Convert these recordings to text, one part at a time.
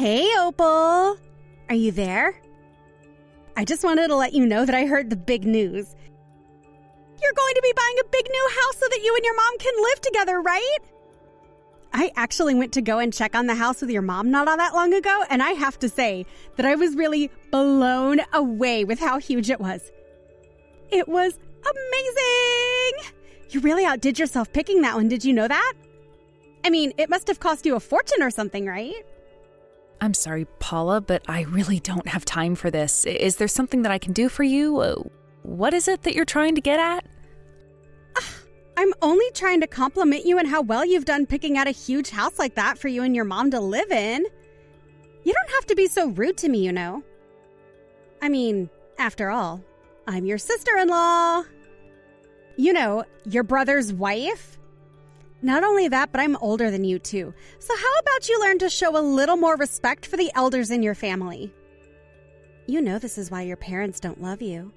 Hey, Opal. Are you there? I just wanted to let you know that I heard the big news. You're going to be buying a big new house so that you and your mom can live together, right? I actually went to go and check on the house with your mom not all that long ago, and I have to say that I was really blown away with how huge it was. It was amazing! You really outdid yourself picking that one, did you know that? I mean, it must have cost you a fortune or something, right? I'm sorry, Paula, but I really don't have time for this. Is there something that I can do for you? What is it that you're trying to get at? I'm only trying to compliment you on how well you've done picking out a huge house like that for you and your mom to live in. You don't have to be so rude to me, you know. I mean, after all, I'm your sister-in-law. You know, your brother's wife. Not only that, but I'm older than you too. So how about you learn to show a little more respect for the elders in your family? You know this is why your parents don't love you.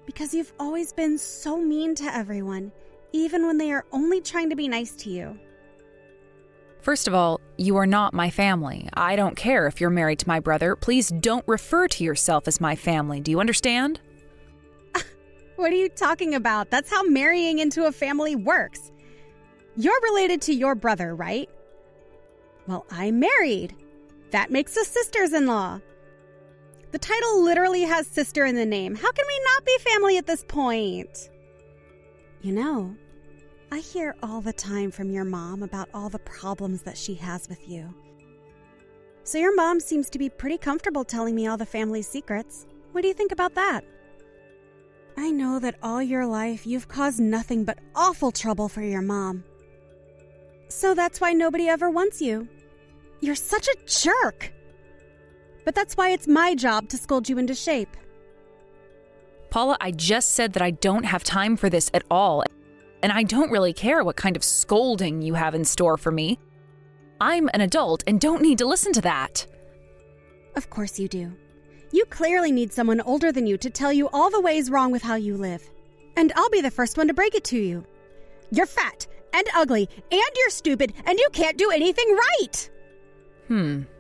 Because you've always been so mean to everyone, even when they are only trying to be nice to you. First of all, you are not my family. I don't care if you're married to my brother. Please don't refer to yourself as my family. Do you understand? What are you talking about? That's how marrying into a family works. You're related to your brother, right? Well, I'm married. That makes us sisters-in-law. The title literally has sister in the name. How can we not be family at this point? You know, I hear all the time from your mom about all the problems that she has with you. So your mom seems to be pretty comfortable telling me all the family's secrets. What do you think about that? I know that all your life you've caused nothing but awful trouble for your mom. So that's why nobody ever wants you. You're such a jerk. But that's why it's my job to scold you into shape. Paula, I just said that I don't have time for this at all. And I don't really care what kind of scolding you have in store for me. I'm an adult and don't need to listen to that. Of course you do. You clearly need someone older than you to tell you all the ways wrong with how you live. And I'll be the first one to break it to you. You're fat and ugly and you're stupid and you can't do anything right.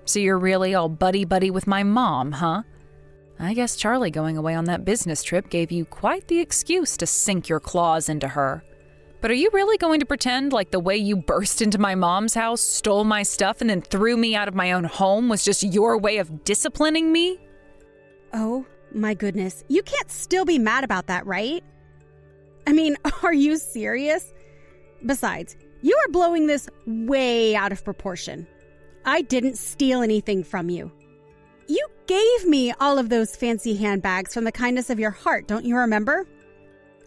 So you're really all buddy-buddy with my mom, huh? I guess Charlie going away on that business trip gave you quite the excuse to sink your claws into her. But are you really going to pretend like the way you burst into my mom's house, stole my stuff, and then threw me out of my own home was just your way of disciplining me? Oh, my goodness. You can't still be mad about that, right? I mean, are you serious? Besides, you are blowing this way out of proportion. I didn't steal anything from you. You gave me all of those fancy handbags from the kindness of your heart, don't you remember?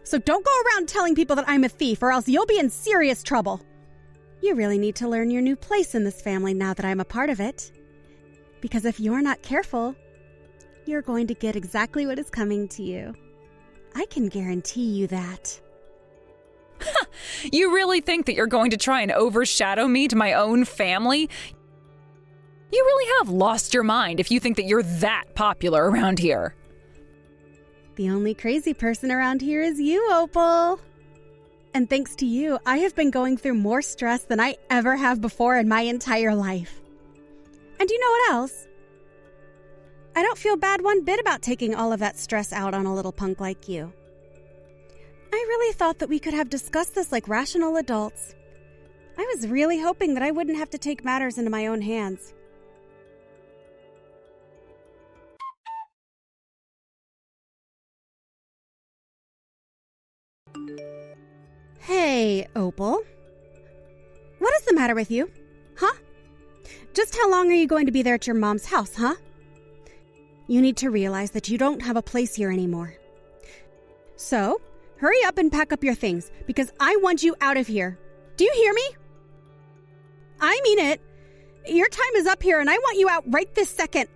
So don't go around telling people that I'm a thief or else you'll be in serious trouble. You really need to learn your new place in this family now that I'm a part of it. Because if you're not careful, you're going to get exactly what is coming to you. I can guarantee you that. You really think that you're going to try and overshadow me to my own family? You really have lost your mind if you think that you're that popular around here. The only crazy person around here is you, Opal. And thanks to you, I have been going through more stress than I ever have before in my entire life. And you know what else? I don't feel bad one bit about taking all of that stress out on a little punk like you. I really thought that we could have discussed this like rational adults. I was really hoping that I wouldn't have to take matters into my own hands. Hey, Opal. What is the matter with you? Huh? Just how long are you going to be there at your mom's house, huh? You need to realize that you don't have a place here anymore. So, hurry up and pack up your things, because I want you out of here. Do you hear me? I mean it. Your time is up here, and I want you out right this second.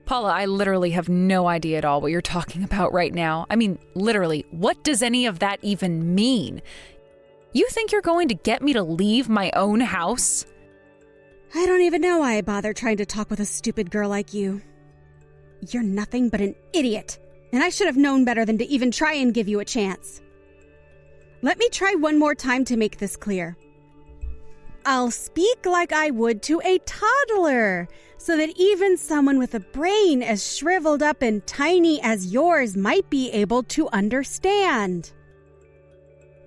Paula, I literally have no idea at all what you're talking about right now. I mean, literally, what does any of that even mean? You think you're going to get me to leave my own house? I don't even know why I bother trying to talk with a stupid girl like you. You're nothing but an idiot, and I should have known better than to even try and give you a chance. Let me try one more time to make this clear. I'll speak like I would to a toddler, so that even someone with a brain as shriveled up and tiny as yours might be able to understand.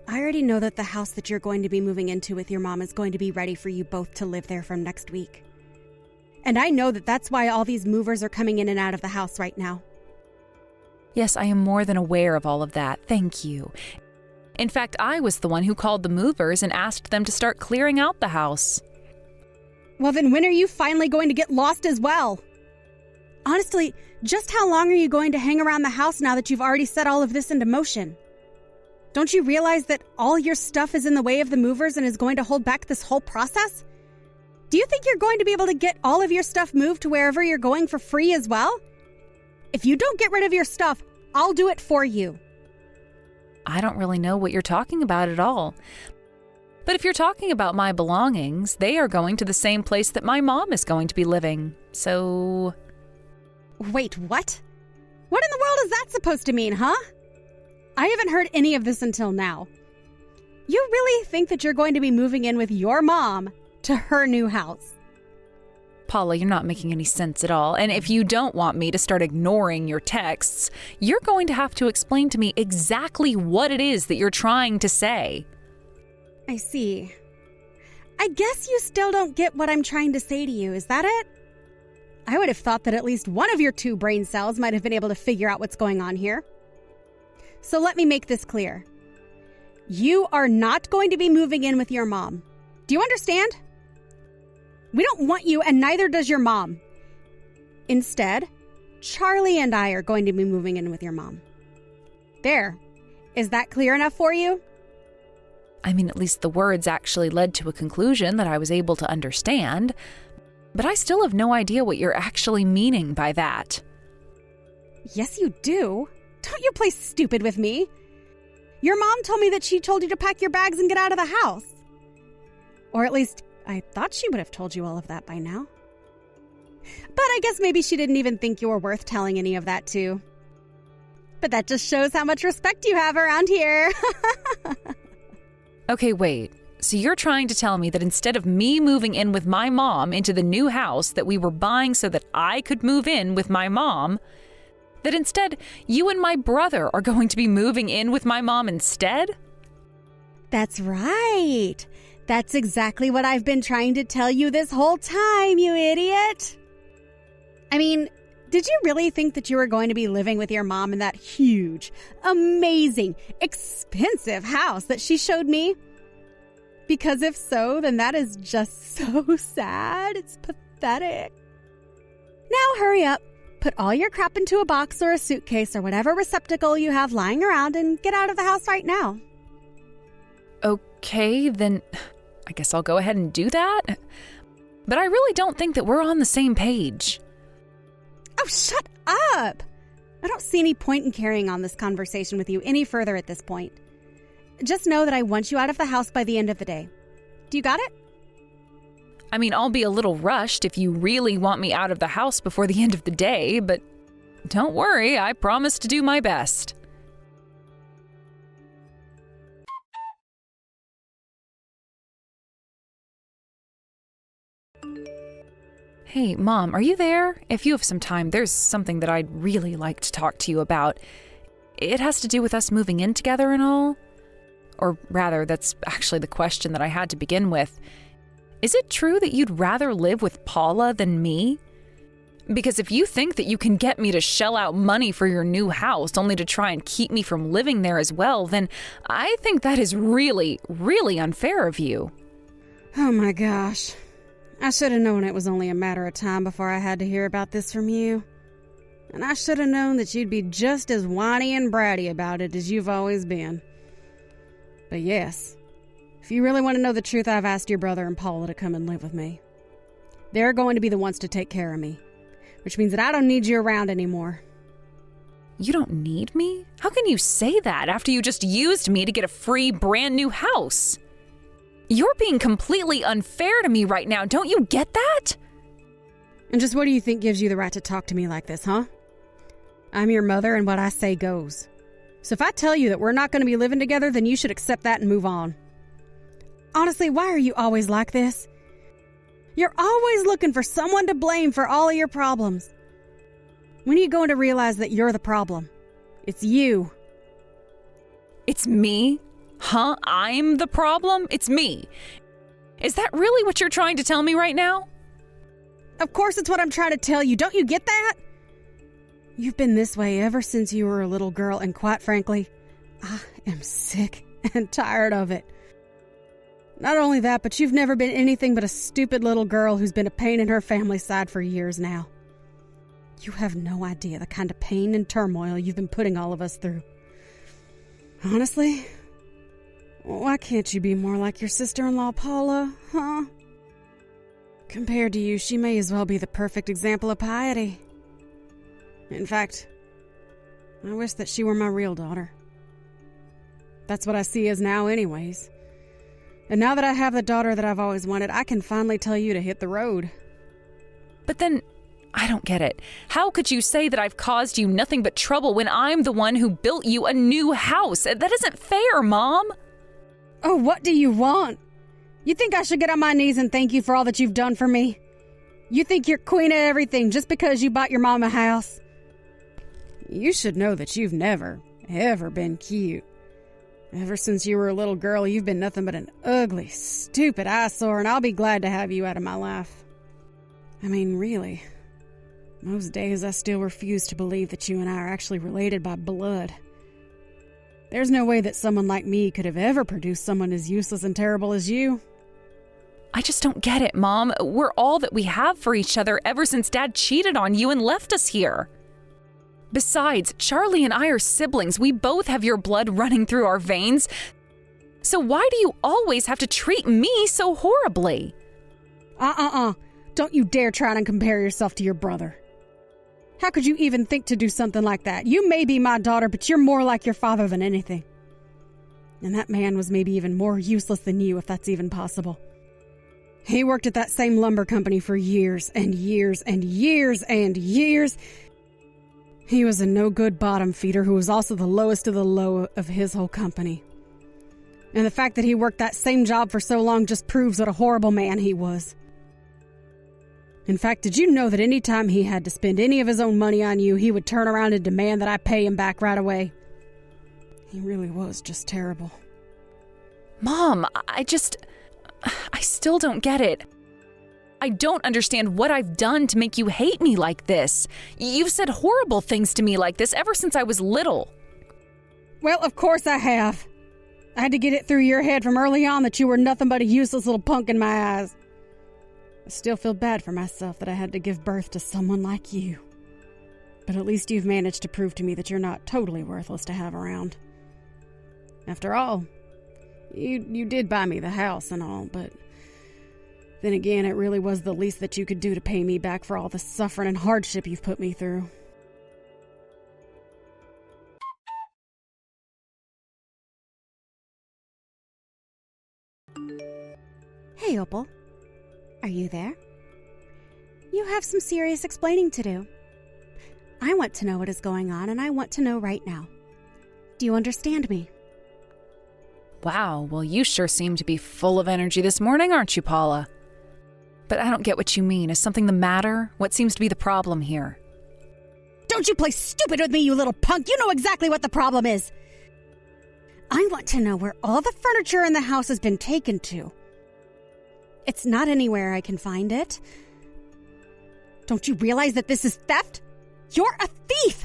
I already know that the house that you're going to be moving into with your mom is going to be ready for you both to live there from next week. And I know that that's why all these movers are coming in and out of the house right now. Yes, I am more than aware of all of that. Thank you. In fact, I was the one who called the movers and asked them to start clearing out the house. Well, then when are you finally going to get lost as well? Honestly, just how long are you going to hang around the house now that you've already set all of this into motion? Don't you realize that all your stuff is in the way of the movers and is going to hold back this whole process? Do you think you're going to be able to get all of your stuff moved to wherever you're going for free as well? If you don't get rid of your stuff, I'll do it for you. I don't really know what you're talking about at all. But if you're talking about my belongings, they are going to the same place that my mom is going to be living. So... Wait, what? What in the world is that supposed to mean, huh? I haven't heard any of this until now. You really think that you're going to be moving in with your mom to her new house? Paula, you're not making any sense at all. And if you don't want me to start ignoring your texts, you're going to have to explain to me exactly what it is that you're trying to say. I see. I guess you still don't get what I'm trying to say to you, is that it? I would have thought that at least one of your 2 brain cells might have been able to figure out what's going on here. So let me make this clear. You are not going to be moving in with your mom. Do you understand? We don't want you, and neither does your mom. Instead, Charlie and I are going to be moving in with your mom. There. Is that clear enough for you? I mean, at least the words actually led to a conclusion that I was able to understand, but I still have no idea what you're actually meaning by that. Yes, you do. Don't you play stupid with me. Your mom told me that she told you to pack your bags and get out of the house. Or at least, I thought she would have told you all of that by now. But I guess maybe she didn't even think you were worth telling any of that to. But that just shows how much respect you have around here. Okay, wait. So you're trying to tell me that instead of me moving in with my mom into the new house that we were buying so that I could move in with my mom, that instead you and my brother are going to be moving in with my mom instead? That's right. That's exactly what I've been trying to tell you this whole time, you idiot. I mean, did you really think that you were going to be living with your mom in that huge, amazing, expensive house that she showed me? Because if so, then that is just so sad. It's pathetic. Now hurry up. Put all your crap into a box or a suitcase or whatever receptacle you have lying around and get out of the house right now. Okay, then I guess I'll go ahead and do that. But I really don't think that we're on the same page. Oh, shut up! I don't see any point in carrying on this conversation with you any further at this point. Just know that I want you out of the house by the end of the day. Do you got it? I mean, I'll be a little rushed if you really want me out of the house before the end of the day, but don't worry, I promise to do my best. Hey, Mom, are you there? If you have some time, there's something that I'd really like to talk to you about. It has to do with us moving in together and all. Or rather, that's actually the question that I had to begin with. Is it true that you'd rather live with Paula than me? Because if you think that you can get me to shell out money for your new house only to try and keep me from living there as well, then I think that is really, really unfair of you. Oh my gosh. I should have known it was only a matter of time before I had to hear about this from you. And I should have known that you'd be just as whiny and bratty about it as you've always been. But yes, if you really want to know the truth, I've asked your brother and Paula to come and live with me. They're going to be the ones to take care of me, which means that I don't need you around anymore. You don't need me? How can you say that after you just used me to get a free brand new house? You're being completely unfair to me right now, don't you get that? And just what do you think gives you the right to talk to me like this, huh? I'm your mother and what I say goes. So if I tell you that we're not going to be living together, then you should accept that and move on. Honestly, why are you always like this? You're always looking for someone to blame for all of your problems. When are you going to realize that you're the problem? It's you. It's me? Huh? I'm the problem? It's me. Is that really what you're trying to tell me right now? Of course it's what I'm trying to tell you. Don't you get that? You've been this way ever since you were a little girl, and quite frankly, I am sick and tired of it. Not only that, but you've never been anything but a stupid little girl who's been a pain in her family's side for years now. You have no idea the kind of pain and turmoil you've been putting all of us through. Honestly, why can't you be more like your sister-in-law, Paula, huh? Compared to you, she may as well be the perfect example of piety. In fact, I wish that she were my real daughter. That's what I see as now anyways. And now that I have the daughter that I've always wanted, I can finally tell you to hit the road. But then, I don't get it. How could you say that I've caused you nothing but trouble when I'm the one who built you a new house? That isn't fair, Mom. Oh, what do you want? You think I should get on my knees and thank you for all that you've done for me? You think you're queen of everything just because you bought your mom a house? You should know that you've never, ever been cute. Ever since you were a little girl, you've been nothing but an ugly, stupid eyesore, and I'll be glad to have you out of my life. I mean, really, most days I still refuse to believe that you and I are actually related by blood. There's no way that someone like me could have ever produced someone as useless and terrible as you. I just don't get it, Mom. We're all that we have for each other ever since Dad cheated on you and left us here. Besides, Charlie and I are siblings. We both have your blood running through our veins. So why do you always have to treat me so horribly? Don't you dare try and compare yourself to your brother. How could you even think to do something like that? You may be my daughter, but you're more like your father than anything. And that man was maybe even more useless than you, if that's even possible. He worked at that same lumber company for years and years and years and years. He was a no-good bottom feeder who was also the lowest of the low of his whole company. And the fact that he worked that same job for so long just proves what a horrible man he was. In fact, did you know that any time he had to spend any of his own money on you, he would turn around and demand that I pay him back right away? He really was just terrible. Mom, I still don't get it. I don't understand what I've done to make you hate me like this. You've said horrible things to me like this ever since I was little. Well, of course I have. I had to get it through your head from early on that you were nothing but a useless little punk in my eyes. I still feel bad for myself that I had to give birth to someone like you. But at least you've managed to prove to me that you're not totally worthless to have around. After all, you did buy me the house and all, but then again, it really was the least that you could do to pay me back for all the suffering and hardship you've put me through. Hey, Opal. Are you there? You have some serious explaining to do. I want to know what is going on, and I want to know right now. Do you understand me? Wow, well, you sure seem to be full of energy this morning, aren't you, Paula? But I don't get what you mean. Is something the matter? What seems to be the problem here? Don't you play stupid with me, you little punk! You know exactly what the problem is! I want to know where all the furniture in the house has been taken to. It's not anywhere I can find it. Don't you realize that this is theft? You're a thief!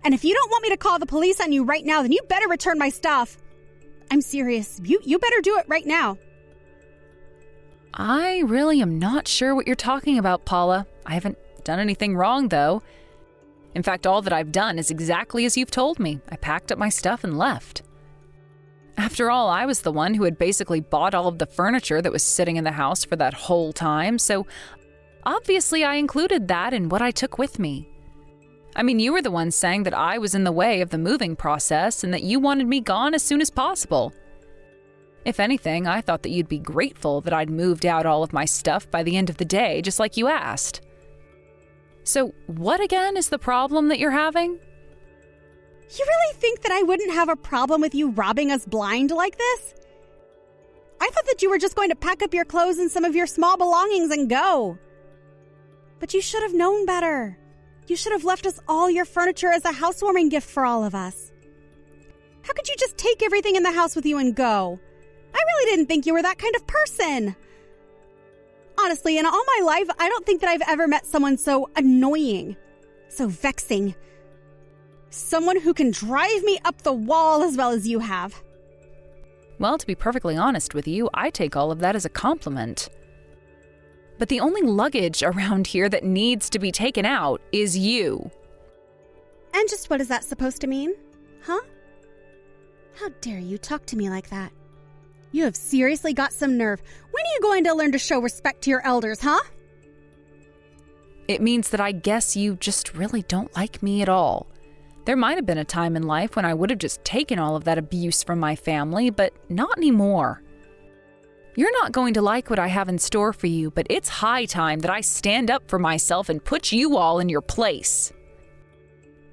And if you don't want me to call the police on you right now, then you better return my stuff. I'm serious. You better do it right now. I really am not sure what you're talking about, Paula. I haven't done anything wrong, though. In fact, all that I've done is exactly as you've told me. I packed up my stuff and left. After all, I was the one who had basically bought all of the furniture that was sitting in the house for that whole time, so obviously I included that in what I took with me. I mean, you were the one saying that I was in the way of the moving process and that you wanted me gone as soon as possible. If anything, I thought that you'd be grateful that I'd moved out all of my stuff by the end of the day, just like you asked. So, what again is the problem that you're having? You really think that I wouldn't have a problem with you robbing us blind like this? I thought that you were just going to pack up your clothes and some of your small belongings and go. But you should have known better. You should have left us all your furniture as a housewarming gift for all of us. How could you just take everything in the house with you and go? I really didn't think you were that kind of person. Honestly, in all my life, I don't think that I've ever met someone so annoying, so vexing. Someone who can drive me up the wall as well as you have. Well, to be perfectly honest with you, I take all of that as a compliment. But the only luggage around here that needs to be taken out is you. And just what is that supposed to mean? Huh? How dare you talk to me like that? You have seriously got some nerve. When are you going to learn to show respect to your elders, huh? It means that I guess you just really don't like me at all. There might have been a time in life when I would have just taken all of that abuse from my family, but not anymore. You're not going to like what I have in store for you, but it's high time that I stand up for myself and put you all in your place.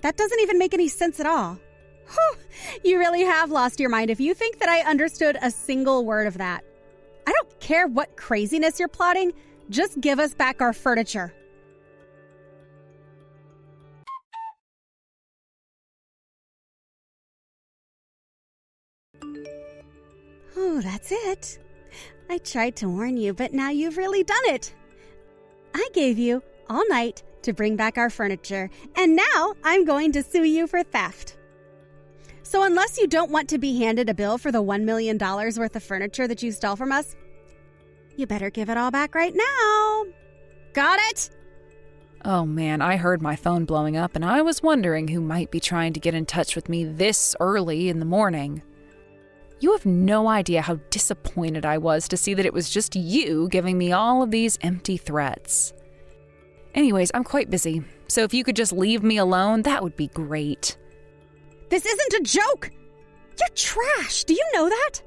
That doesn't even make any sense at all. Whew, you really have lost your mind if you think that I understood a single word of that. I don't care what craziness you're plotting, just give us back our furniture. Oh, that's it. I tried to warn you, but now you've really done it. I gave you all night to bring back our furniture, and now I'm going to sue you for theft. So unless you don't want to be handed a bill for the $1 million worth of furniture that you stole from us, you better give it all back right now. Got it? Oh man, I heard my phone blowing up and I was wondering who might be trying to get in touch with me this early in the morning. You have no idea how disappointed I was to see that it was just you giving me all of these empty threats. Anyways, I'm quite busy, so if you could just leave me alone, that would be great. This isn't a joke! You're trash! Do you know that?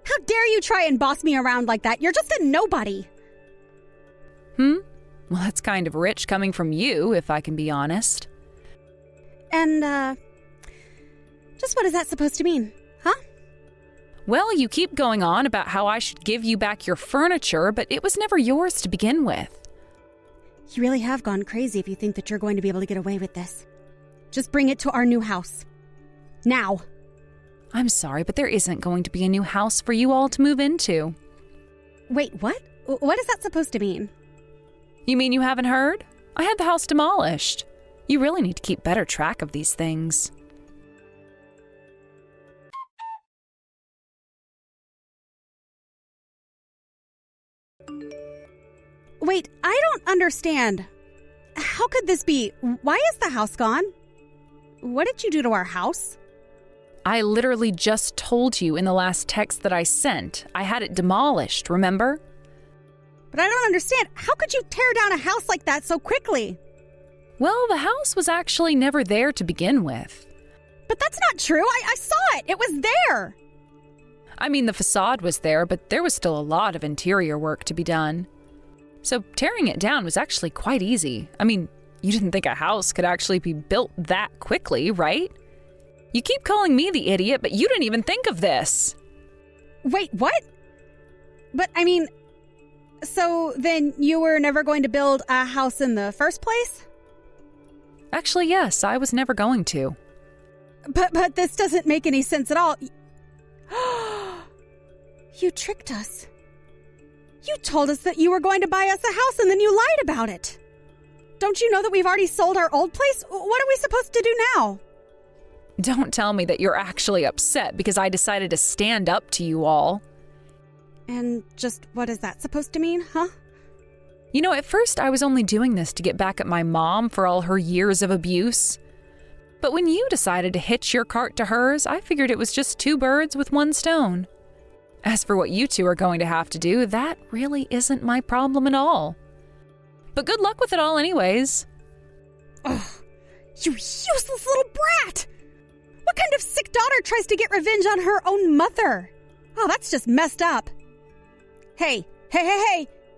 How dare you try and boss me around like that? You're just a nobody! Well, that's kind of rich coming from you, if I can be honest. And, just what is that supposed to mean, huh? Well, you keep going on about how I should give you back your furniture, but it was never yours to begin with. You really have gone crazy if you think that you're going to be able to get away with this. Just bring it to our new house. Now. I'm sorry, but there isn't going to be a new house for you all to move into. Wait, what? What is that supposed to mean? You mean you haven't heard? I had the house demolished. You really need to keep better track of these things. Wait, I don't understand. How could this be? Why is the house gone? What did you do to our house? I literally just told you in the last text that I sent. I had it demolished, remember? But I don't understand. How could you tear down a house like that so quickly? Well, the house was actually never there to begin with. But that's not true. I saw it. It was there. I mean, the facade was there, but there was still a lot of interior work to be done. So tearing it down was actually quite easy. I mean, you didn't think a house could actually be built that quickly, right? You keep calling me the idiot, but you didn't even think of this. Wait, what? But, I mean, so then you were never going to build a house in the first place? Actually, yes, I was never going to. But this doesn't make any sense at all. You tricked us. You told us that you were going to buy us a house and then you lied about it. Don't you know that we've already sold our old place? What are we supposed to do now? Don't tell me that you're actually upset because I decided to stand up to you all. And just what is that supposed to mean, huh? You know, at first I was only doing this to get back at my mom for all her years of abuse. But when you decided to hitch your cart to hers, I figured it was just two birds with one stone. As for what you two are going to have to do, that really isn't my problem at all. But good luck with it all anyways. Ugh, you useless little brat! What kind of sick daughter tries to get revenge on her own mother? Oh, that's just messed up. Hey,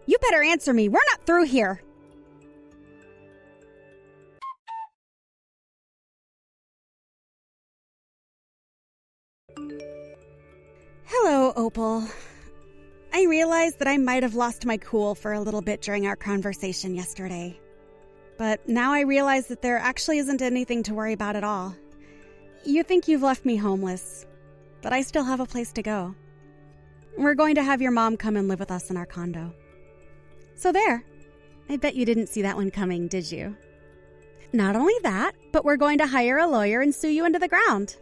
you better answer me. We're not through here. Hello, Opal. I realized that I might have lost my cool for a little bit during our conversation yesterday. But now I realize that there actually isn't anything to worry about at all. You think you've left me homeless, but I still have a place to go. We're going to have your mom come and live with us in our condo. So there. I bet you didn't see that one coming, did you? Not only that, but we're going to hire a lawyer and sue you into the ground.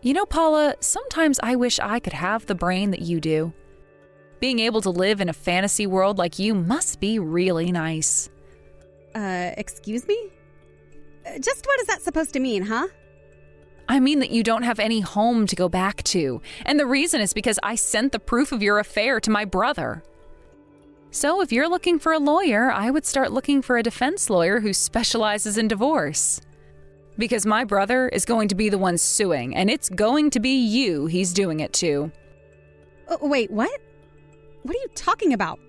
You know, Paula, sometimes I wish I could have the brain that you do. Being able to live in a fantasy world like you must be really nice. Excuse me? Just what is that supposed to mean, huh? I mean that you don't have any home to go back to, and the reason is because I sent the proof of your affair to my brother. So if you're looking for a lawyer, I would start looking for a defense lawyer who specializes in divorce. Because my brother is going to be the one suing, and it's going to be you he's doing it to. Wait, what? What are you talking about?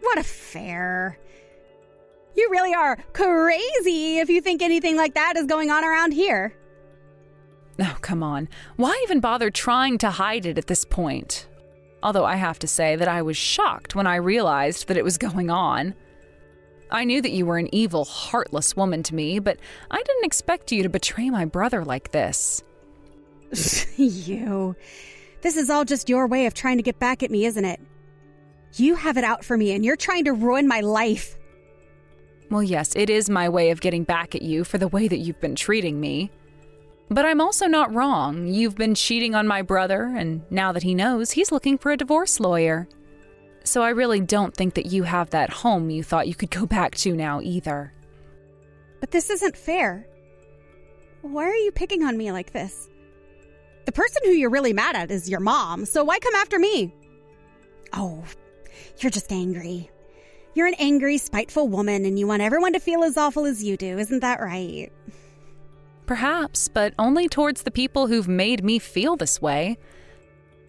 What affair? You really are crazy if you think anything like that is going on around here. Oh, come on. Why even bother trying to hide it at this point? Although I have to say that I was shocked when I realized that it was going on. I knew that you were an evil, heartless woman to me, but I didn't expect you to betray my brother like this. You. This is all just your way of trying to get back at me, isn't it? You have it out for me, and you're trying to ruin my life. Well, yes, it is my way of getting back at you for the way that you've been treating me. But I'm also not wrong. You've been cheating on my brother, and now that he knows, he's looking for a divorce lawyer. So I really don't think that you have that home you thought you could go back to now either. But this isn't fair. Why are you picking on me like this? The person who you're really mad at is your mom, so why come after me? Oh, you're just angry. You're an angry, spiteful woman, and you want everyone to feel as awful as you do, isn't that right? Perhaps, but only towards the people who've made me feel this way.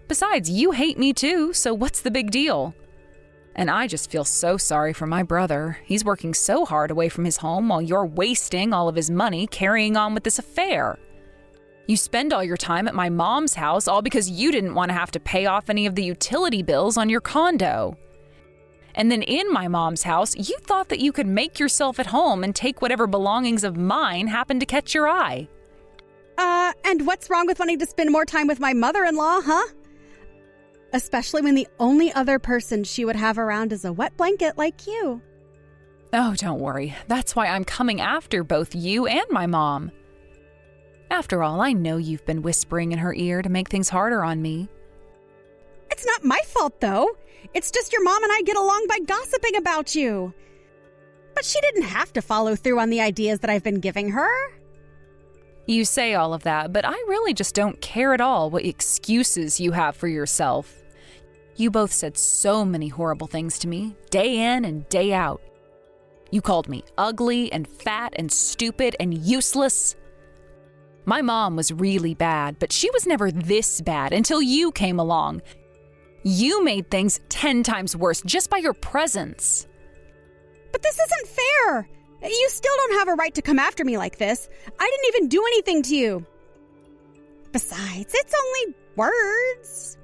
Besides, you hate me too, so what's the big deal? And I just feel so sorry for my brother. He's working so hard away from his home while you're wasting all of his money carrying on with this affair. You spend all your time at my mom's house all because you didn't want to have to pay off any of the utility bills on your condo. And then in my mom's house, you thought that you could make yourself at home and take whatever belongings of mine happened to catch your eye. And what's wrong with wanting to spend more time with my mother-in-law, huh? Especially when the only other person she would have around is a wet blanket like you. Oh, don't worry. That's why I'm coming after both you and my mom. After all, I know you've been whispering in her ear to make things harder on me. It's not my fault, though. It's just your mom and I get along by gossiping about you. But she didn't have to follow through on the ideas that I've been giving her. You say all of that, but I really just don't care at all what excuses you have for yourself. You both said so many horrible things to me, day in and day out. You called me ugly and fat and stupid and useless. My mom was really bad, but she was never this bad until you came along. You made things 10 times worse just by your presence. But this isn't fair. You still don't have a right to come after me like this. I didn't even do anything to you. Besides, it's only words.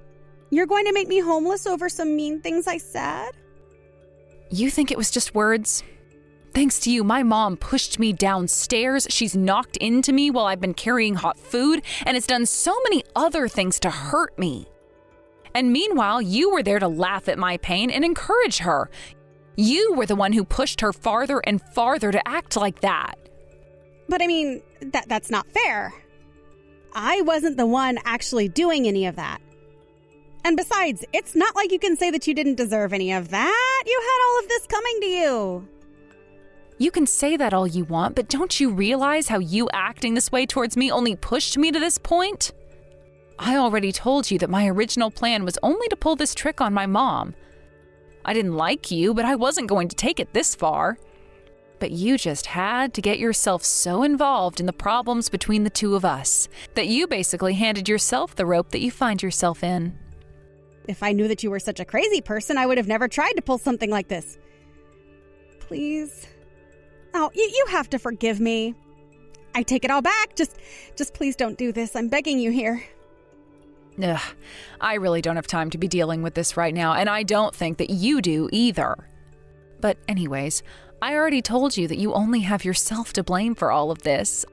You're going to make me homeless over some mean things I said? You think it was just words? Thanks to you, my mom pushed me downstairs. She's knocked into me while I've been carrying hot food, and has done so many other things to hurt me. And meanwhile, you were there to laugh at my pain and encourage her. You were the one who pushed her farther and farther to act like that. But I mean, that's not fair. I wasn't the one actually doing any of that. And besides, it's not like you can say that you didn't deserve any of that. You had all of this coming to you. You can say that all you want, but don't you realize how you acting this way towards me only pushed me to this point? I already told you that my original plan was only to pull this trick on my mom. I didn't like you, but I wasn't going to take it this far. But you just had to get yourself so involved in the problems between the two of us that you basically handed yourself the rope that you find yourself in. If I knew that you were such a crazy person, I would have never tried to pull something like this. Please. Oh, you have to forgive me. I take it all back. Just please don't do this. I'm begging you here. Ugh, I really don't have time to be dealing with this right now, and I don't think that you do either. But anyways, I already told you that you only have yourself to blame for all of this.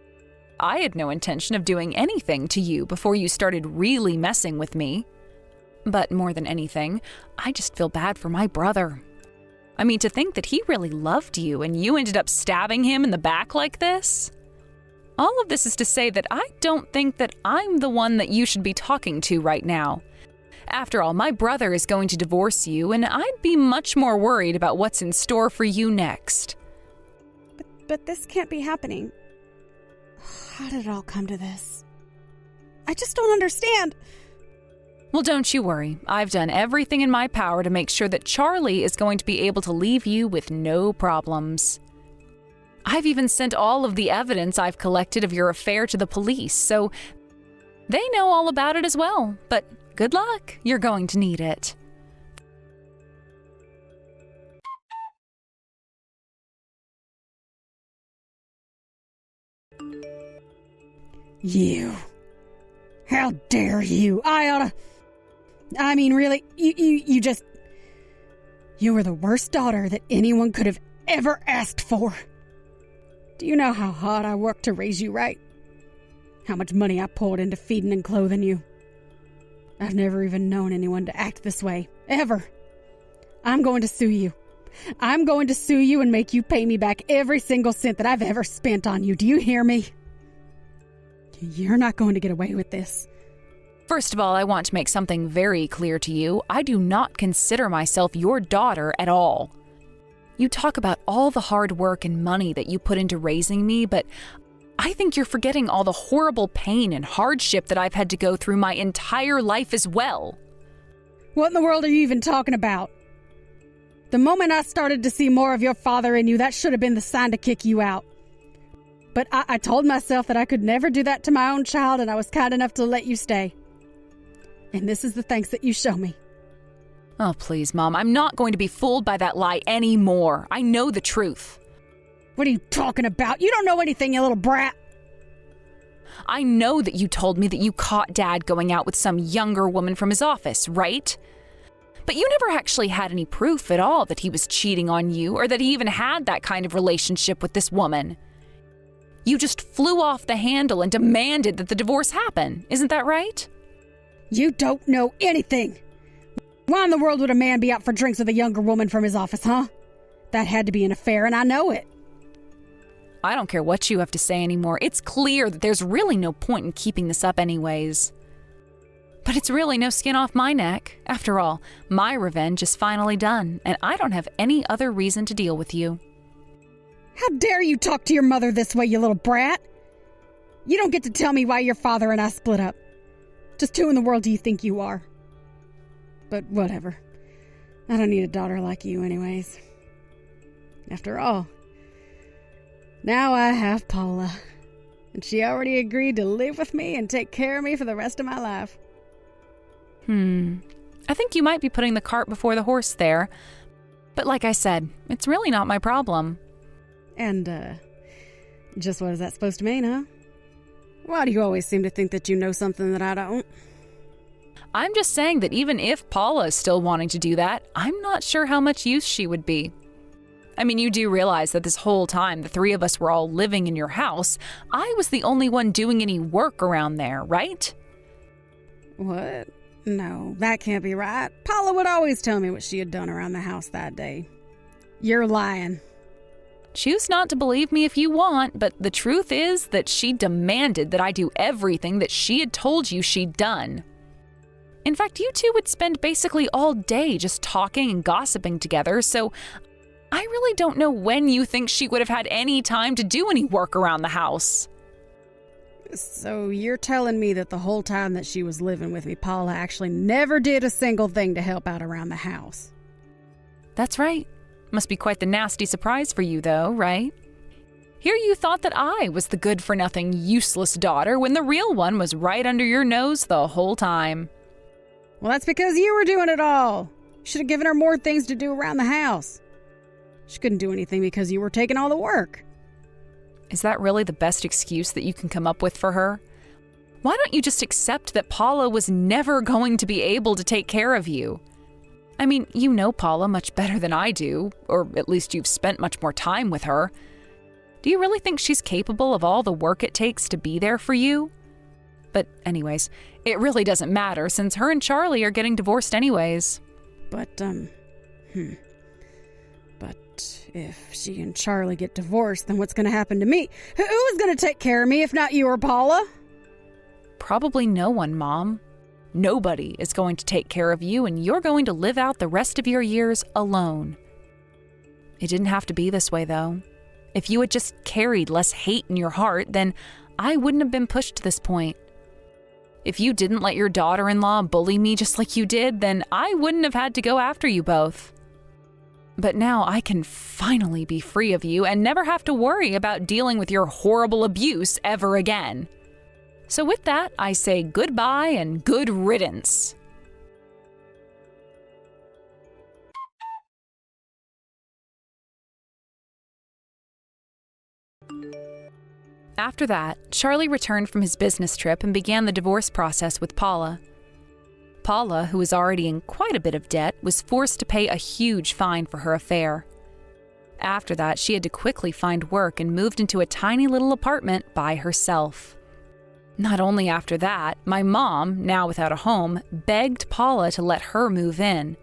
I had no intention of doing anything to you before you started really messing with me. But more than anything, I just feel bad for my brother. I mean, to think that he really loved you and you ended up stabbing him in the back like this? All of this is to say that I don't think that I'm the one that you should be talking to right now. After all, my brother is going to divorce you, and I'd be much more worried about what's in store for you next. But this can't be happening. How did it all come to this? I just don't understand. Well, don't you worry. I've done everything in my power to make sure that Charlie is going to be able to leave you with no problems. I've even sent all of the evidence I've collected of your affair to the police, so they know all about it as well. But good luck. You're going to need it. You. How dare you? I mean, really, you were the worst daughter that anyone could have ever asked for. Do you know how hard I worked to raise you right? How much money I poured into feeding and clothing you? I've never even known anyone to act this way, ever. I'm going to sue you. I'm going to sue you and make you pay me back every single cent that I've ever spent on you. Do you hear me? You're not going to get away with this. First of all, I want to make something very clear to you. I do not consider myself your daughter at all. You talk about all the hard work and money that you put into raising me, but I think you're forgetting all the horrible pain and hardship that I've had to go through my entire life as well. What in the world are you even talking about? The moment I started to see more of your father in you, that should have been the sign to kick you out. But I told myself that I could never do that to my own child, and I was kind enough to let you stay. And this is the thanks that you show me. Oh, please, Mom. I'm not going to be fooled by that lie anymore. I know the truth. What are you talking about? You don't know anything, you little brat. I know that you told me that you caught Dad going out with some younger woman from his office, right? But you never actually had any proof at all that he was cheating on you or that he even had that kind of relationship with this woman. You just flew off the handle and demanded that the divorce happen. Isn't that right? You don't know anything. Why in the world would a man be out for drinks with a younger woman from his office, huh? That had to be an affair, and I know it. I don't care what you have to say anymore. It's clear that there's really no point in keeping this up anyways. But it's really no skin off my neck. After all, my revenge is finally done, and I don't have any other reason to deal with you. How dare you talk to your mother this way, you little brat? You don't get to tell me why your father and I split up. Just who in the world do you think you are? But whatever. I don't need a daughter like you anyways. After all, now I have Paula. And she already agreed to live with me and take care of me for the rest of my life. I think you might be putting the cart before the horse there. But like I said, it's really not my problem. And, just what is that supposed to mean, huh? Why do you always seem to think that you know something that I don't? I'm just saying that even if Paula is still wanting to do that, I'm not sure how much use she would be. I mean, you do realize that this whole time the three of us were all living in your house, I was the only one doing any work around there, right? What? No, that can't be right. Paula would always tell me what she had done around the house that day. You're lying. Choose not to believe me if you want, but the truth is that she demanded that I do everything that she had told you she'd done. In fact, you two would spend basically all day just talking and gossiping together, so I really don't know when you think she would have had any time to do any work around the house. So you're telling me that the whole time that she was living with me, Paula actually never did a single thing to help out around the house? That's right. Must be quite the nasty surprise for you, though, right? Here you thought that I was the good-for-nothing, useless daughter when the real one was right under your nose the whole time. Well, that's because you were doing it all. You should have given her more things to do around the house. She couldn't do anything because you were taking all the work. Is that really the best excuse that you can come up with for her? Why don't you just accept that Paula was never going to be able to take care of you? I mean, you know Paula much better than I do, or at least you've spent much more time with her. Do you really think she's capable of all the work it takes to be there for you? But anyways, it really doesn't matter since her and Charlie are getting divorced anyways. But if she and Charlie get divorced, then what's going to happen to me? Who is going to take care of me if not you or Paula? Probably no one, Mom. Nobody is going to take care of you, and you're going to live out the rest of your years alone. It didn't have to be this way, though. If you had just carried less hate in your heart, then I wouldn't have been pushed to this point. If you didn't let your daughter-in-law bully me just like you did, then I wouldn't have had to go after you both. But now I can finally be free of you and never have to worry about dealing with your horrible abuse ever again. So with that, I say goodbye and good riddance. After that, Charlie returned from his business trip and began the divorce process with Paula. Paula, who was already in quite a bit of debt, was forced to pay a huge fine for her affair. After that, she had to quickly find work and moved into a tiny little apartment by herself. Not only after that, my mom, now without a home, begged Paula to let her move in.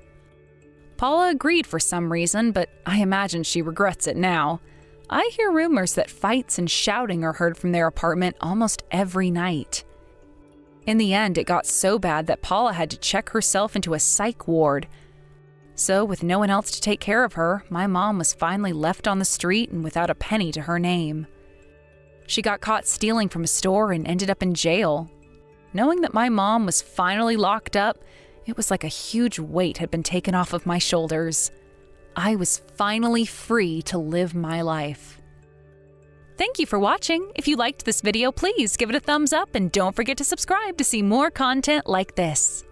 Paula agreed for some reason, but I imagine she regrets it now. I hear rumors that fights and shouting are heard from their apartment almost every night. In the end, it got so bad that Paula had to check herself into a psych ward. So, with no one else to take care of her, my mom was finally left on the street and without a penny to her name. She got caught stealing from a store and ended up in jail. Knowing that my mom was finally locked up, it was like a huge weight had been taken off of my shoulders. I was finally free to live my life. Thank you for watching. If you liked this video, please give it a thumbs up and don't forget to subscribe to see more content like this.